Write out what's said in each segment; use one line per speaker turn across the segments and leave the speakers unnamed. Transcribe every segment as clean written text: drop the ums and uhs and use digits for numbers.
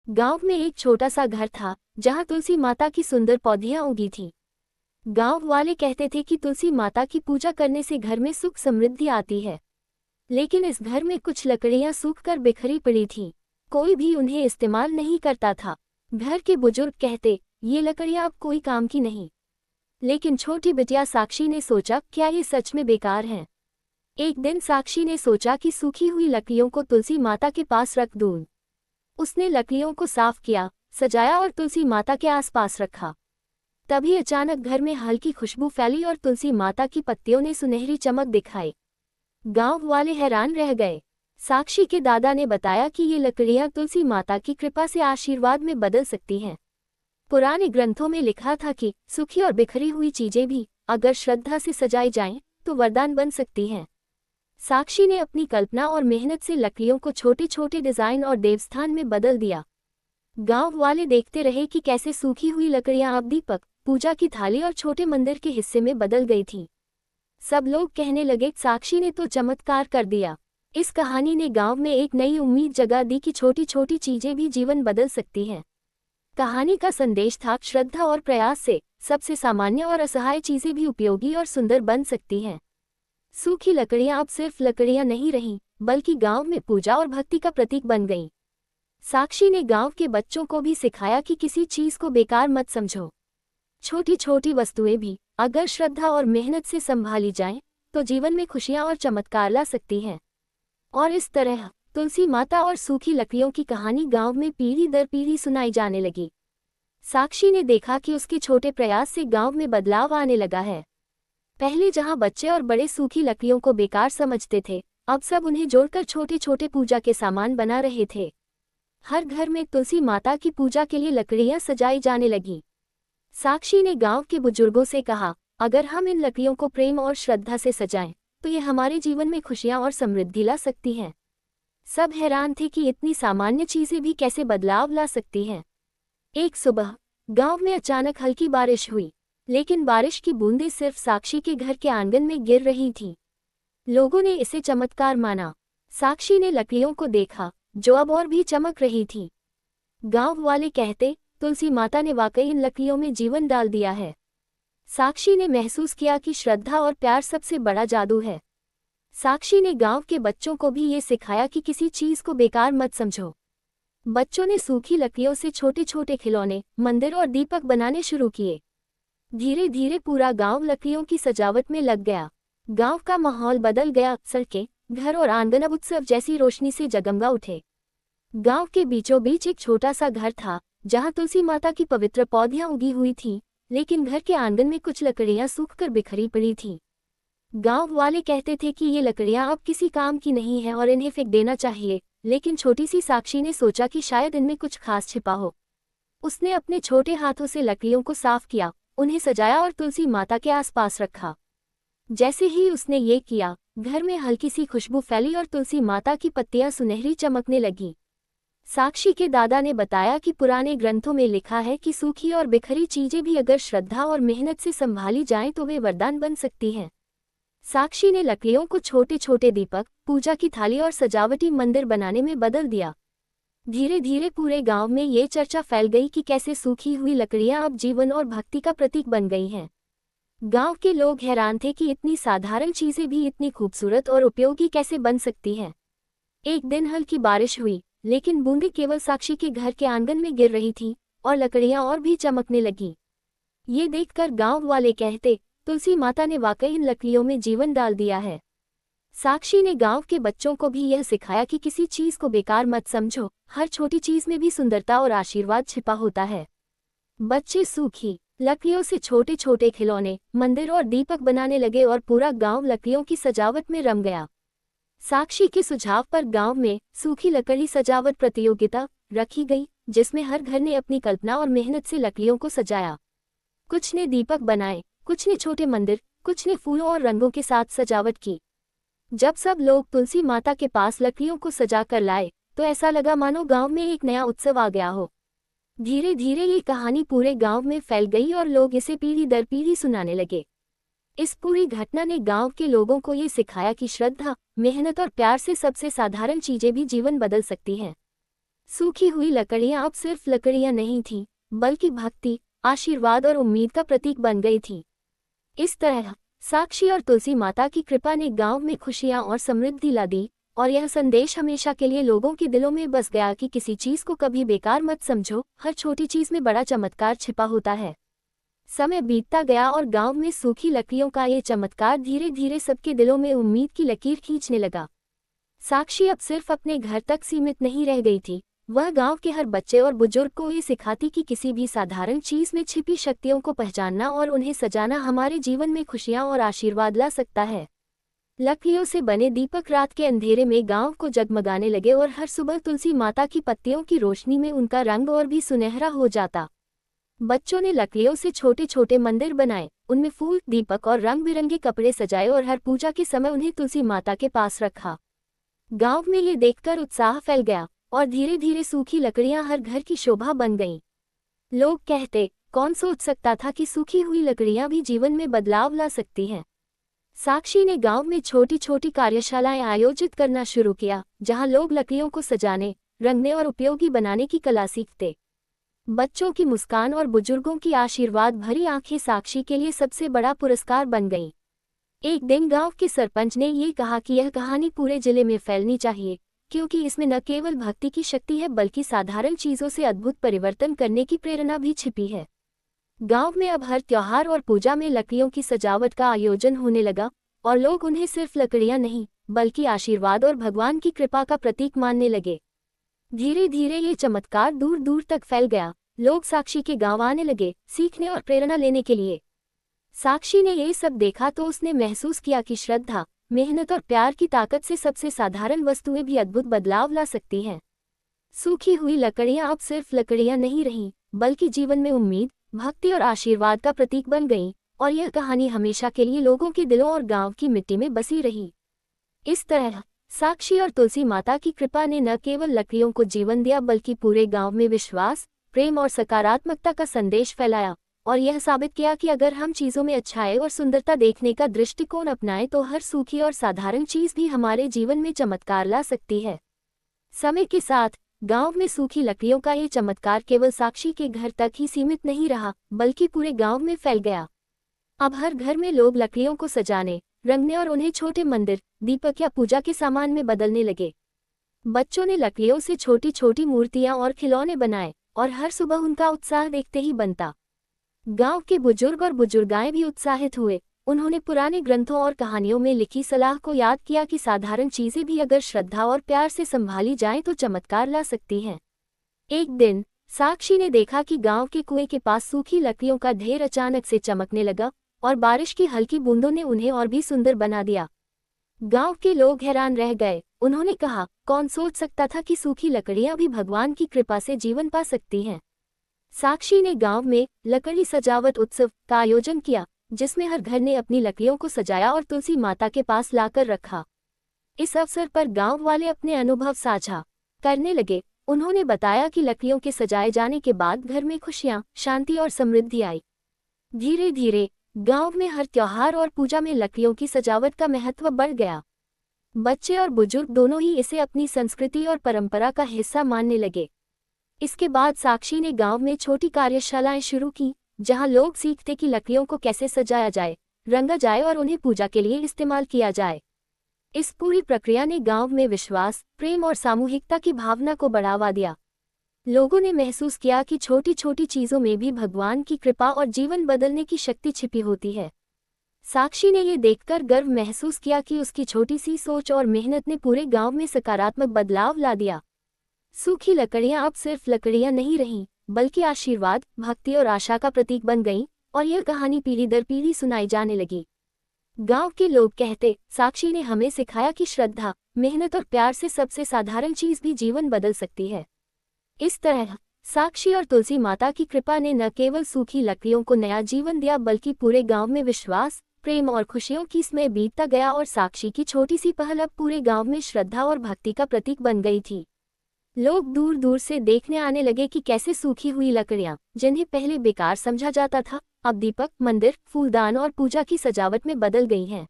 गांव में एक छोटा सा घर था जहां तुलसी माता की सुंदर पौधियां उगी थी। गांव वाले कहते थे कि तुलसी माता की पूजा करने से घर में सुख समृद्धि आती है। लेकिन इस घर में कुछ लकड़ियां सूखकर बिखरी पड़ी थीं। कोई भी उन्हें इस्तेमाल नहीं करता था। घर के बुजुर्ग कहते, ये लकड़ियां अब कोई काम की नहीं। लेकिन छोटी बिटिया साक्षी ने सोचा, क्या ये सच में बेकार हैं? एक दिन साक्षी ने सोचा कि सूखी हुई लकड़ियों को तुलसी माता के पास रख दूं। उसने लकड़ियों को साफ किया, सजाया और तुलसी माता के आसपास रखा। तभी अचानक घर में हल्की खुशबू फैली और तुलसी माता की पत्तियों ने सुनहरी चमक दिखाई। गांव वाले हैरान रह गए। साक्षी के दादा ने बताया कि ये लकड़ियां तुलसी माता की कृपा से आशीर्वाद में बदल सकती हैं। पुराने ग्रंथों में लिखा था कि सूखी और बिखरी हुई चीजें भी अगर श्रद्धा से सजाई जाएं तो वरदान बन सकती हैं। साक्षी ने अपनी कल्पना और मेहनत से लकड़ियों को छोटे छोटे डिजाइन और देवस्थान में बदल दिया। गांव वाले देखते रहे कि कैसे सूखी हुई लकड़ियां अब दीपक, पूजा की थाली और छोटे मंदिर के हिस्से में बदल गई थीं। सब लोग कहने लगे, साक्षी ने तो चमत्कार कर दिया। इस कहानी ने गांव में एक नई उम्मीद जगा दी कि छोटी छोटी चीजें भी जीवन बदल सकती हैं। कहानी का संदेश था, श्रद्धा और प्रयास से सबसे सामान्य और असहाय चीजें भी उपयोगी और सुंदर बन सकती हैं। सूखी लकड़ियां अब सिर्फ लकड़ियां नहीं रहीं, बल्कि गांव में पूजा और भक्ति का प्रतीक बन गईं। साक्षी ने गांव के बच्चों को भी सिखाया कि किसी चीज को बेकार मत समझो। छोटी छोटी वस्तुएं भी अगर श्रद्धा और मेहनत से संभाली जाएं, तो जीवन में खुशियां और चमत्कार ला सकती हैं। और इस तरह तुलसी माता और सूखी लकड़ियों की कहानी गांव में पीढ़ी दर पीढ़ी सुनाई जाने लगी। साक्षी ने देखा कि उसके छोटे प्रयास से गांव में बदलाव आने लगा है। पहले जहां बच्चे और बड़े सूखी लकड़ियों को बेकार समझते थे, अब सब उन्हें जोड़कर छोटे छोटे पूजा के सामान बना रहे थे। हर घर में तुलसी माता की पूजा के लिए लकड़ियां सजाई जाने लगीं। साक्षी ने गांव के बुजुर्गों से कहा, अगर हम इन लकड़ियों को प्रेम और श्रद्धा से सजाएं, तो ये हमारे जीवन में खुशियां और समृद्धि ला सकती हैं। सब हैरान थे कि इतनी सामान्य चीजें भी कैसे बदलाव ला सकती हैं। एक सुबह गांव में अचानक हल्की बारिश हुई, लेकिन बारिश की बूंदें सिर्फ साक्षी के घर के आंगन में गिर रही थीं। लोगों ने इसे चमत्कार माना। साक्षी ने लकड़ियों को देखा, जो अब और भी चमक रही थीं। गांव वाले कहते, तुलसी माता ने वाकई इन लकड़ियों में जीवन डाल दिया है। साक्षी ने महसूस किया कि श्रद्धा और प्यार सबसे बड़ा जादू है। साक्षी ने गांव के बच्चों को भी ये सिखाया कि किसी चीज को बेकार मत समझो। बच्चों ने सूखी लकड़ियों से छोटे छोटे खिलौने, मंदिर और दीपक बनाने शुरू किए। धीरे धीरे पूरा गांव लकड़ियों की सजावट में लग गया। गांव का माहौल बदल गया। सड़कें, घर और आंगन अब उत्सव जैसी रोशनी से जगमगा उठे। गांव के बीचों बीच एक छोटा सा घर था, जहां तुलसी माता की पवित्र पौधियां उगी हुई थीं, लेकिन घर के आंगन में कुछ लकड़ियां सूखकर बिखरी पड़ी थीं। गांव वाले कहते थे कि ये लकड़ियां अब किसी काम की नहीं है और इन्हें फेंक देना चाहिए, लेकिन छोटी सी साक्षी ने सोचा कि शायद इनमें कुछ खास छिपा हो। उसने अपने छोटे हाथों से लकड़ियों को साफ किया, उन्हें सजाया और तुलसी माता के आसपास रखा। जैसे ही उसने ये किया, घर में हल्की सी खुशबू फैली और तुलसी माता की पत्तियां सुनहरी चमकने लगीं। साक्षी के दादा ने बताया कि पुराने ग्रंथों में लिखा है कि सूखी और बिखरी चीजें भी अगर श्रद्धा और मेहनत से संभाली जाएं तो वे वरदान बन सकती हैं। साक्षी ने लकड़ियों को छोटे छोटे दीपक, पूजा की थाली और सजावटी मंदिर बनाने में बदल दिया। धीरे धीरे पूरे गांव में ये चर्चा फैल गई कि कैसे सूखी हुई लकड़ियां अब जीवन और भक्ति का प्रतीक बन गई हैं। गांव के लोग हैरान थे कि इतनी साधारण चीजें भी इतनी खूबसूरत और उपयोगी कैसे बन सकती हैं। एक दिन हल्की बारिश हुई, लेकिन बूंदें केवल साक्षी के घर के आंगन में गिर रही थीं और लकड़ियां और भी चमकने लगीं। ये देखकर गांव वाले कहते, तुलसी माता ने वाकई इन लकड़ियों में जीवन डाल दिया है। साक्षी ने गांव के बच्चों को भी यह सिखाया कि किसी चीज को बेकार मत समझो, हर छोटी चीज में भी सुंदरता और आशीर्वाद छिपा होता है। बच्चे सूखी लकड़ियों से छोटे छोटे खिलौने, मंदिर और दीपक बनाने लगे और पूरा गांव लकड़ियों की सजावट में रम गया। साक्षी के सुझाव पर गांव में सूखी लकड़ी सजावट प्रतियोगिता रखी गई, जिसमें हर घर ने अपनी कल्पना और मेहनत से लकड़ियों को सजाया। कुछ ने दीपक बनाए, कुछ ने छोटे मंदिर, कुछ ने फूलों और रंगों के साथ सजावट की। जब सब लोग तुलसी माता के पास लकड़ियों को सजा कर लाए, तो ऐसा लगा मानो गांव में एक नया उत्सव आ गया हो। धीरे धीरे ये कहानी पूरे गांव में फैल गई और लोग इसे पीढ़ी दर पीढ़ी सुनाने लगे। इस पूरी घटना ने गांव के लोगों को ये सिखाया कि श्रद्धा, मेहनत और प्यार से सबसे साधारण चीजें भी जीवन बदल सकती हैं। सूखी हुई लकड़ियां अब सिर्फ लकड़ियां नहीं थीं, बल्कि भक्ति, आशीर्वाद और उम्मीद का प्रतीक बन गई थी। इस तरह साक्षी और तुलसी माता की कृपा ने गांव में खुशियां और समृद्धि ला दी, और यह संदेश हमेशा के लिए लोगों के दिलों में बस गया कि किसी चीज को कभी बेकार मत समझो, हर छोटी चीज में बड़ा चमत्कार छिपा होता है। समय बीतता गया और गांव में सूखी लकड़ियों का ये चमत्कार धीरे धीरे सबके दिलों में उम्मीद की लकीर खींचने लगा। साक्षी अब सिर्फ अपने घर तक सीमित नहीं रह गई थी, वह गांव के हर बच्चे और बुजुर्ग को ये सिखाती कि किसी भी साधारण चीज में छिपी शक्तियों को पहचानना और उन्हें सजाना हमारे जीवन में खुशियां और आशीर्वाद ला सकता है। लकड़ियों से बने दीपक रात के अंधेरे में गांव को जगमगाने लगे और हर सुबह तुलसी माता की पत्तियों की रोशनी में उनका रंग और भी सुनहरा हो जाता। बच्चों ने लकड़ियों से छोटे छोटे मंदिर बनाए, उनमें फूल, दीपक और रंग बिरंगे कपड़े सजाए और हर पूजा के समय उन्हें तुलसी माता के पास रखा। गांव में ये देखकर उत्साह फैल गया और धीरे धीरे सूखी लकड़ियां हर घर की शोभा बन गईं। लोग कहते, कौन सोच सकता था कि सूखी हुई लकड़ियां भी जीवन में बदलाव ला सकती हैं। साक्षी ने गांव में छोटी छोटी कार्यशालाएं आयोजित करना शुरू किया, जहां लोग लकड़ियों को सजाने, रंगने और उपयोगी बनाने की कला सीखते। बच्चों की मुस्कान और बुजुर्गों की आशीर्वाद भरी आंखें साक्षी के लिए सबसे बड़ा पुरस्कार बन गईं। एक दिन गांव के सरपंच ने ये कहा कि यह कहानी पूरे जिले में फैलनी चाहिए, क्योंकि इसमें न केवल भक्ति की शक्ति है बल्कि साधारण चीजों से अद्भुत परिवर्तन करने की प्रेरणा भी छिपी है। गांव में अब हर त्योहार और पूजा में लकड़ियों की सजावट का आयोजन होने लगा और लोग उन्हें सिर्फ लकड़ियां नहीं बल्कि आशीर्वाद और भगवान की कृपा का प्रतीक मानने लगे। धीरे धीरे ये चमत्कार दूर दूर तक फैल गया। लोग साक्षी के गांव आने लगे, सीखने और प्रेरणा लेने के लिए। साक्षी ने ये सब देखा तो उसने महसूस किया कि श्रद्धा, मेहनत और प्यार की ताकत से सबसे साधारण वस्तुएं भी अद्भुत बदलाव ला सकती हैं। सूखी हुई लकड़ियां अब सिर्फ लकड़ियां नहीं रहीं, बल्कि जीवन में उम्मीद, भक्ति और आशीर्वाद का प्रतीक बन गईं, और यह कहानी हमेशा के लिए लोगों के दिलों और गांव की मिट्टी में बसी रही। इस तरह साक्षी और तुलसी माता की कृपा ने न केवल लकड़ियों को जीवन दिया बल्कि पूरे गांव में विश्वास, प्रेम और सकारात्मकता का संदेश फैलाया, और यह साबित किया कि अगर हम चीजों में अच्छाई और सुंदरता देखने का दृष्टिकोण अपनाएं तो हर सूखी और साधारण चीज भी हमारे जीवन में चमत्कार ला सकती है। समय के साथ गांव में सूखी लकड़ियों का ये चमत्कार केवल साक्षी के घर तक ही सीमित नहीं रहा, बल्कि पूरे गांव में फैल गया। अब हर घर में लोग लकड़ियों को सजाने, रंगने और उन्हें छोटे मंदिर, दीपक या पूजा के सामान में बदलने लगे। बच्चों ने लकड़ियों से छोटी छोटी मूर्तियां और खिलौने बनाए, और हर सुबह उनका उत्साह देखते ही बनता। गांव के बुजुर्ग और बुजुर्गाएं भी उत्साहित हुए। उन्होंने पुराने ग्रंथों और कहानियों में लिखी सलाह को याद किया कि साधारण चीजें भी अगर श्रद्धा और प्यार से संभाली जाएं तो चमत्कार ला सकती हैं। एक दिन साक्षी ने देखा कि गांव के कुएं के पास सूखी लकड़ियों का ढेर अचानक से चमकने लगा, और बारिश की हल्की बूंदों ने उन्हें और भी सुंदर बना दिया। गांव के लोग हैरान रह गए। उन्होंने कहा, कौन सोच सकता था कि सूखी लकड़ियां भी भगवान की कृपा से जीवन पा सकती हैं। साक्षी ने गांव में लकड़ी सजावट उत्सव का आयोजन किया, जिसमें हर घर ने अपनी लकड़ियों को सजाया और तुलसी माता के पास लाकर रखा। इस अवसर पर गांव वाले अपने अनुभव साझा करने लगे। उन्होंने बताया कि लकड़ियों के सजाए जाने के बाद घर में खुशियां, शांति और समृद्धि आई। धीरे धीरे गांव में हर त्योहार और पूजा में लकड़ियों की सजावट का महत्व बढ़ गया। बच्चे और बुजुर्ग दोनों ही इसे अपनी संस्कृति और परंपरा का हिस्सा मानने लगे। इसके बाद साक्षी ने गांव में छोटी कार्यशालाएं शुरू की, जहां लोग सीखते कि लकड़ियों को कैसे सजाया जाए, रंगा जाए और उन्हें पूजा के लिए इस्तेमाल किया जाए। इस पूरी प्रक्रिया ने गांव में विश्वास, प्रेम और सामूहिकता की भावना को बढ़ावा दिया। लोगों ने महसूस किया कि छोटी छोटी चीजों में भी भगवान की कृपा और जीवन बदलने की शक्ति छिपी होती है। साक्षी ने ये देखकर गर्व महसूस किया कि उसकी छोटी सी सोच और मेहनत ने पूरे गांव में सकारात्मक बदलाव ला दिया। सूखी लकड़ियां अब सिर्फ लकड़ियां नहीं रहीं, बल्कि आशीर्वाद, भक्ति और आशा का प्रतीक बन गईं, और यह कहानी पीढ़ी दर पीढ़ी सुनाई जाने लगी। गांव के लोग कहते, साक्षी ने हमें सिखाया कि श्रद्धा, मेहनत और प्यार से सबसे साधारण चीज भी जीवन बदल सकती है। इस तरह साक्षी और तुलसी माता की कृपा ने न केवल सूखी लकड़ियों को नया जीवन दिया बल्कि पूरे गांव में विश्वास, प्रेम और खुशियों की समय बीतता गया, और साक्षी की छोटी सी पहल अब पूरे गांव में श्रद्धा और भक्ति का प्रतीक बन गई थी। लोग दूर दूर से देखने आने लगे कि कैसे सूखी हुई लकड़ियां, जिन्हें पहले बेकार समझा जाता था, अब दीपक, मंदिर, फूलदान और पूजा की सजावट में बदल गई हैं।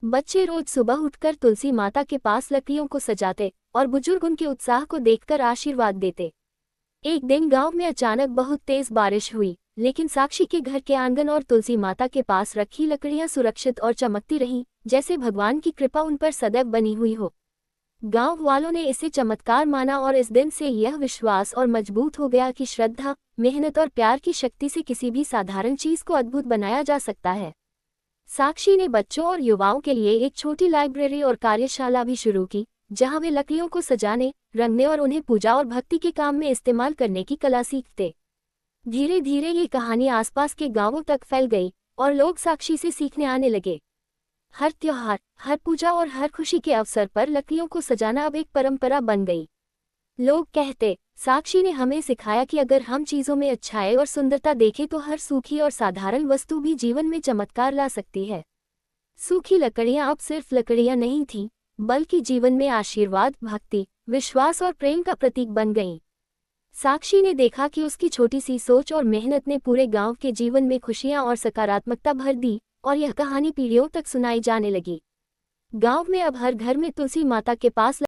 बच्चे रोज सुबह उठकर तुलसी माता के पास लकड़ियों को सजाते और बुजुर्ग उनके उत्साह को देखकर आशीर्वाद देते। एक दिन गांव में अचानक बहुत तेज बारिश हुई, लेकिन साक्षी के घर के आंगन और तुलसी माता के पास रखी लकड़ियां सुरक्षित और चमकती रहीं, जैसे भगवान की कृपा उन पर सदैव बनी हुई हो। गांव वालों ने इसे चमत्कार माना और इस दिन से यह विश्वास और मजबूत हो गया कि श्रद्धा, मेहनत और प्यार की शक्ति से किसी भी साधारण चीज को अद्भुत बनाया जा सकता है। साक्षी ने बच्चों और युवाओं के लिए एक छोटी लाइब्रेरी और कार्यशाला भी शुरू की, जहां वे लकड़ियों को सजाने, रंगने और उन्हें पूजा और भक्ति के काम में इस्तेमाल करने की कला सीखते। धीरे धीरे ये कहानी आसपास के गांवों तक फैल गई और लोग साक्षी से सीखने आने लगे। हर त्योहार, हर पूजा और हर खुशी के अवसर पर लकड़ियों को सजाना अब एक परंपरा बन गई। लोग कहते, साक्षी ने हमें सिखाया कि अगर हम चीजों में अच्छाई और सुंदरता देखें तो हर सूखी और साधारण वस्तु भी जीवन में चमत्कार ला सकती है। सूखी लकड़ियां अब सिर्फ लकड़ियां नहीं थीं, बल्कि जीवन में आशीर्वाद, भक्ति, विश्वास और प्रेम का प्रतीक बन गईं। साक्षी ने देखा कि उसकी छोटी सी सोच और मेहनत ने पूरे गांव के जीवन में खुशियां और सकारात्मकता भर दी, और यह कहानी पीढ़ियों तक सुनाई जाने लगी। गांव में अब हर घर में तुलसी माता के पास